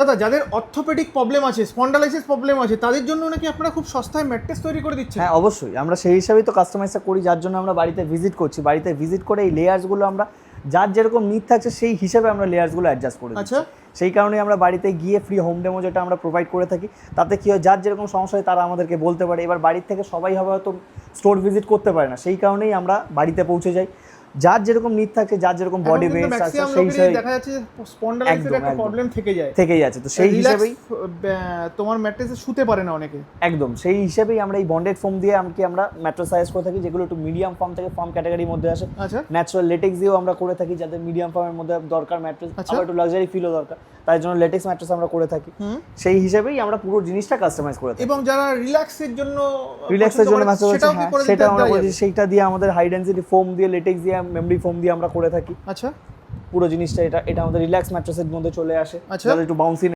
দাদা যাদের orthopaedic problem আছে, স্পন্ডালাইসিস প্রবলেম আছে, তাদের জন্য নাকি আপনারা খুব সস্তায় ম্যাট্রেস তৈরি করে দিচ্ছেন? হ্যাঁ অবশ্যই, আমরা সেই হিসাবেই তো কাস্টমাইজটা করি, যার জন্য আমরা বাড়িতে ভিজিট করছি। বাড়িতে ভিজিট করে এই লেয়ার্সগুলো আমরা যার যেরকম নিড থাকছে সেই হিসাবে আমরা লেয়ার্সগুলো অ্যাডজাস্ট করে দিচ্ছি। আচ্ছা। সেই কারণে আমরা বাড়িতে গিয়ে ফ্রি হোম ডেমো যেটা আমরা প্রোভাইড করে থাকি, তাতে কি হয় যার যেরকম সমস্যা হয় তারা আমাদেরকে বলতে পারে। এবার বাড়ির থেকে সবাই হবে হয়তো স্টোর ভিজিট করতে পারে না, সেই কারণেই আমরা বাড়িতে পৌঁছে যাই। যার যেরকম নিড থাকে, যার যেরকম বডি ওয়েট আছে সেই হিসাবে দেখা যাচ্ছে স্পন্ডালাইসিসের একটা প্রবলেম থেকেই আছে, তো সেই হিসাবেই তোমার ম্যাট্রেসে শুতে পারে না অনেকে। একদম সেই হিসেবেই আমরা এই বন্ডেড ফোম দিয়ে আমরা ম্যাট্রেস সাজেস্ট করে থাকি, যেগুলো একটু মিডিয়াম ফর্ম থেকে ফর্ম ক্যাটাগরির মধ্যে আসে। আচ্ছা। ন্যাচারাল লেটেক্স দিয়েও আমরা করে থাকি, যাদের মিডিয়াম ফর্মের মধ্যে দরকার ম্যাট্রেস, আচ্ছা। আবার একটু লাক্সারি ফিলও দরকার, তাই জন্য লেটেক্স ম্যাট্রেস আমরা করে থাকি। সেই হিসেবেই আমরা পুরো জিনিসটা কাস্টমাইজ করে থাকি। এবং যারা রিল্যাক্সের জন্য সেটাও আমরা করি, সেইটা দিয়ে আমাদের হাই ডেনসিটি ফোম দিয়ে, লেটেক্স দিয়ে, মেমরি ফোম দিয়ে আমরা করে থাকি। আচ্ছা। পুরো জিনিসটা এটা আমাদের রিল্যাক্স ম্যাট্রেসের মধ্যে চলে আসে, আচ্ছা। যাদের একটু বাউন্সি